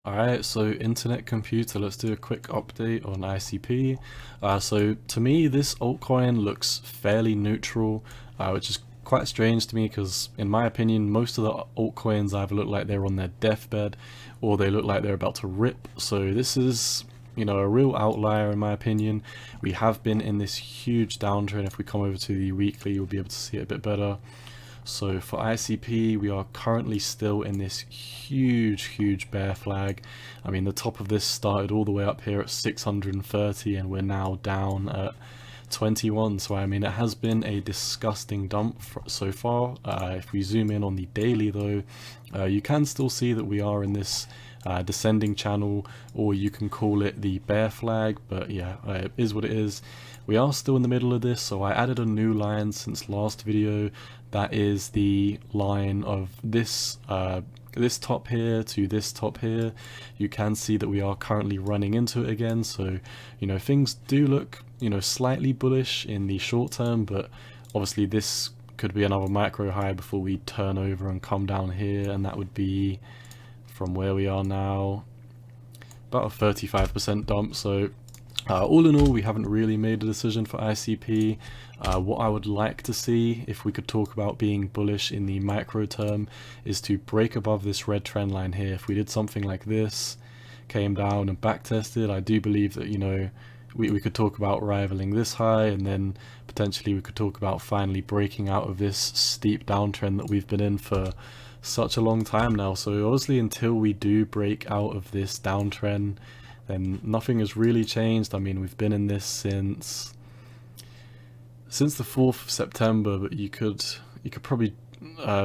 Alright, so internet computer, let's do a quick update on ICP. So to me, this altcoin looks fairly neutral, which is quite strange to me because in my opinion, most of the altcoins either look like they're on their deathbed or they look like they're about to rip. So this is, a real outlier in my opinion. We have been in this huge downtrend. If we come over to the weekly, you'll be able to see it a bit better. So for ICP, we are currently still in this huge bear flag. I mean, the top of this started all the way up here at 630 and we're now down at 21. So I mean, it has been a disgusting dump so far. If we zoom in on the daily though, you can still see that we are in this descending channel, or you can call it the bear flag, but yeah, it is what it is. We are still in the middle of this, so I added a new line since last video. That is the line of this this top here to this top here. You can see that we are currently running into it again, so things do look slightly bullish in the short term, but obviously this could be another micro high before we turn over and come down here, and that would be from where we are now about a 35% dump. So all in all, we haven't really made a decision for ICP. What I would like to see, if we could talk about being bullish in the micro term, is to break above this red trend line here. If we did something like this, came down and back tested, I do believe that we could talk about rivaling this high, and then potentially we could talk about finally breaking out of this steep downtrend that we've been in for such a long time now. So obviously until we do break out of this downtrend, then nothing has really changed. I mean, we've been in this since the 4th of September, but you could probably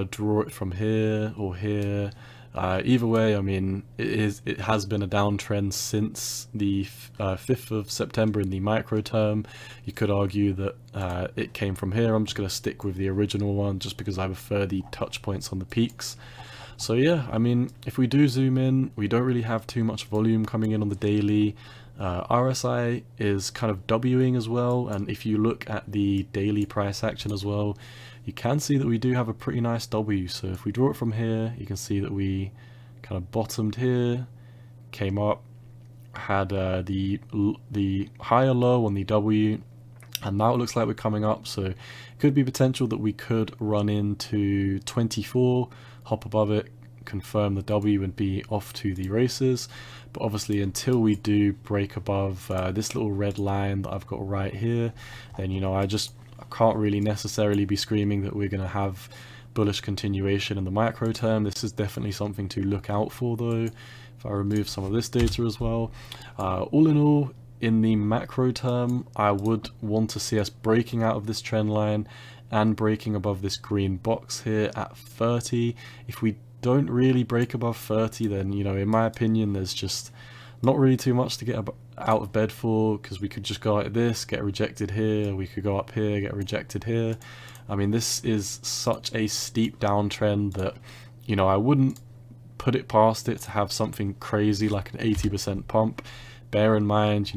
draw it from here or here. Either way, I mean, it has been a downtrend since the 5th of September in the micro term. You could argue that it came from here. I'm just going to stick with the original one just because I prefer the touch points on the peaks. So yeah, I mean, if we do zoom in, we don't really have too much volume coming in on the daily. RSI is kind of Wing as well, and if you look at the daily price action as well, you can see that we do have a pretty nice W. So if we draw it from here, you can see that we kind of bottomed here, came up, had the higher low on the W, and now it looks like we're coming up. So it could be potential that we could run into 24, hop above it, confirm the W and be off to the races. But obviously until we do break above this little red line that I've got right here, then I can't really necessarily be screaming that we're going to have bullish continuation in the micro term. This is definitely something to look out for though. If I remove some of this data as well, all in all, in the macro term, I would want to see us breaking out of this trend line and breaking above this green box here at 30. If we don't really break above 30, then in my opinion, there's just not really too much to get out of bed for, because we could just go like this, get rejected here, we could go up here, get rejected here. I mean, this is such a steep downtrend that I wouldn't put it past it to have something crazy like an 80% pump. Bear in mind,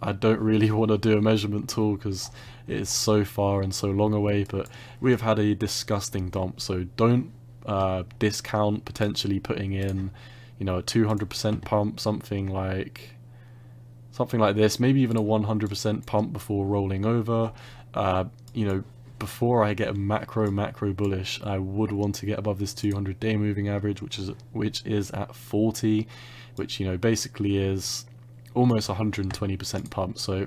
I don't really want to do a measurement tool because it is so far and so long away, but we have had a disgusting dump, so don't discount potentially putting in a 200% pump, something like this, maybe even a 100% pump before rolling over. Before I get a macro bullish, I would want to get above this 200-day moving average, which is at 40, which basically is almost 120% pump. So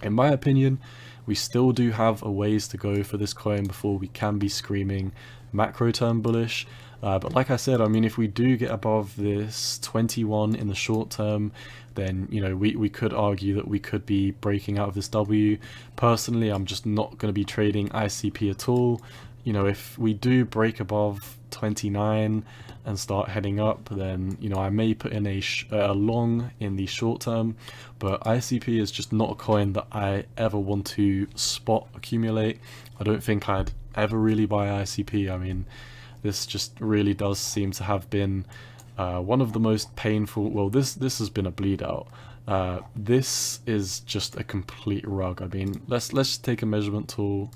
in my opinion, we still do have a ways to go for this coin before we can be screaming macro term bullish. But like I said, I mean, if we do get above this 21 in the short term, then we could argue that we could be breaking out of this W. Personally, I'm just not going to be trading ICP at all. If we do break above 29 and start heading up, then I may put in a long in the short term, but ICP is just not a coin that I ever want to spot accumulate. I don't think I'd ever really buy ICP. I mean, this just really does seem to have been one of the most painful. Well, this has been a bleed out. This is just a complete rug. I mean, let's just take a measurement tool.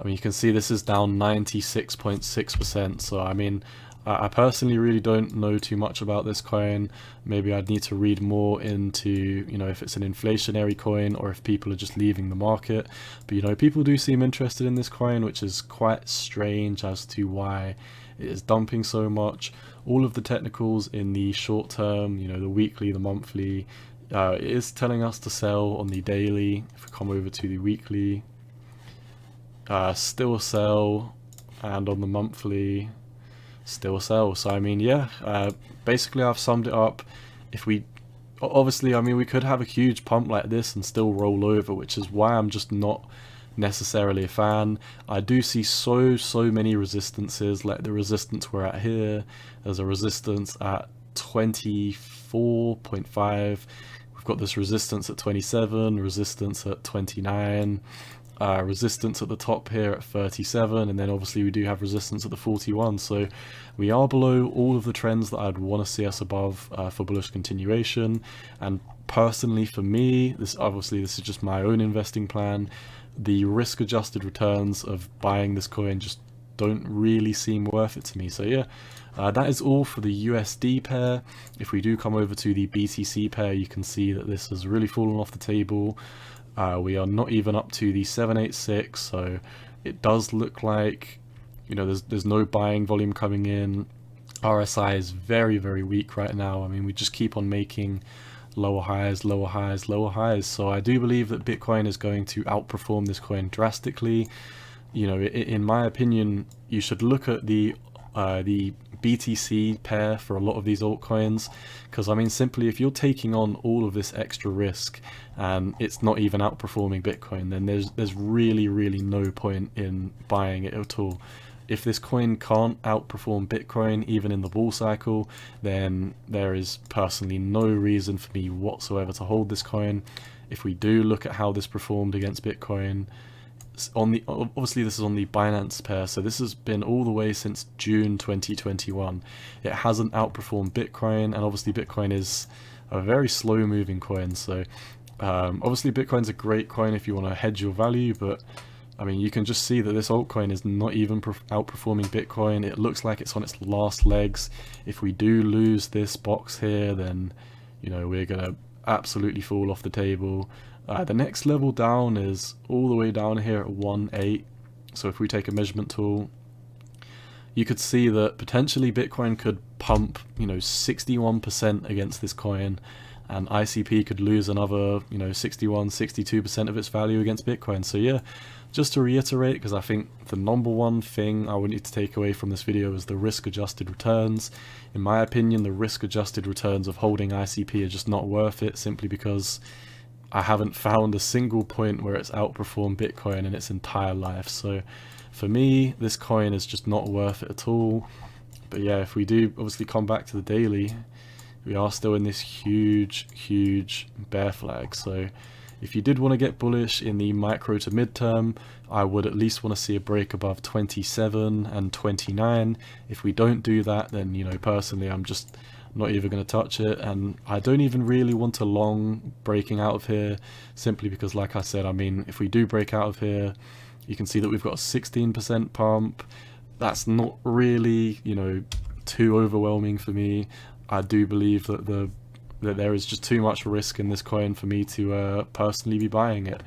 I mean, you can see this is down 96.6%. So I mean, I personally really don't know too much about this coin. Maybe I'd need to read more into, you know, if it's an inflationary coin or if people are just leaving the market. But, you know, people do seem interested in this coin, which is quite strange as to why it is dumping so much. All of the technicals in the short term, you know, the weekly, the monthly, it is telling us to sell on the daily. If we come over to the weekly, still sell, and on the monthly, still sell. So I mean, yeah, basically I've summed it up. If we obviously, I mean, we could have a huge pump like this and still roll over, which is why I'm just not necessarily a fan. I do see so many resistances, like the resistance we're at here. There's a resistance at 24.5. We've got this resistance at 27, resistance at 29, resistance at the top here at 37, and then obviously we do have resistance at the 41. So we are below all of the trends that I'd want to see us above for bullish continuation. And personally for me, this is just my own investing plan, the risk adjusted returns of buying this coin just don't really seem worth it to me. So yeah, that is all for the USD pair. If we do come over to the BTC pair, you can see that this has really fallen off the table. We are not even up to the 786, so it does look like, you know, there's no buying volume coming in. RSI is very weak right now. I mean, we just keep on making lower highs, lower highs, lower highs. So I do believe that Bitcoin is going to outperform this coin drastically. You know, in my opinion, you should look at the BTC pair for a lot of these altcoins, because I mean, simply if you're taking on all of this extra risk and it's not even outperforming Bitcoin, then there's really no point in buying it at all. If this coin can't outperform Bitcoin even in the bull cycle, then there is personally no reason for me whatsoever to hold this coin. If we do look at how this performed against Bitcoin, obviously this is on the Binance pair, so this has been all the way since June 2021. It hasn't outperformed Bitcoin, and obviously Bitcoin is a very slow moving coin. So obviously Bitcoin's a great coin if you want to hedge your value, but I mean, you can just see that this altcoin is not even outperforming Bitcoin. It looks like it's on its last legs. If we do lose this box here, then, you know, we're gonna absolutely fall off the table. The next level down is all the way down here at 1.8. So if we take a measurement tool, you could see that potentially Bitcoin could pump, you know, 61% against this coin, and ICP could lose another, you know, 62% of its value against Bitcoin. So yeah, just to reiterate, because I think the number one thing I want you to take away from this video is the risk adjusted returns. In my opinion, the risk adjusted returns of holding ICP are just not worth it, simply because I haven't found a single point where it's outperformed Bitcoin in its entire life. So for me, this coin is just not worth it at all. But yeah, if we do obviously come back to the daily, we are still in this huge bear flag. So if you did want to get bullish in the micro to midterm, I would at least want to see a break above 27 and 29. If we don't do that, then, you know, personally, I'm just not even going to touch it, and I don't even really want to long breaking out of here, simply because, like I said, I mean, if we do break out of here, you can see that we've got a 16% pump. That's not really, you know, too overwhelming for me. I do believe that that there is just too much risk in this coin for me to personally be buying it.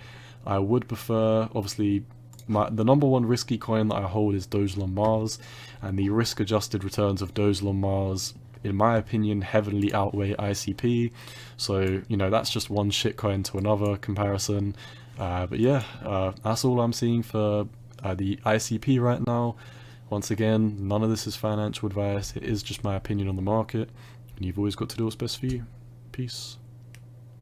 I would prefer, obviously, the number one risky coin that I hold is Dogelon Mars, and the risk adjusted returns of Dogelon Mars, in my opinion, heavily outweigh ICP. So, you know, that's just one shitcoin to another comparison. But yeah, that's all I'm seeing for the ICP right now. Once again, none of this is financial advice. It is just my opinion on the market, and you've always got to do what's best for you. Peace.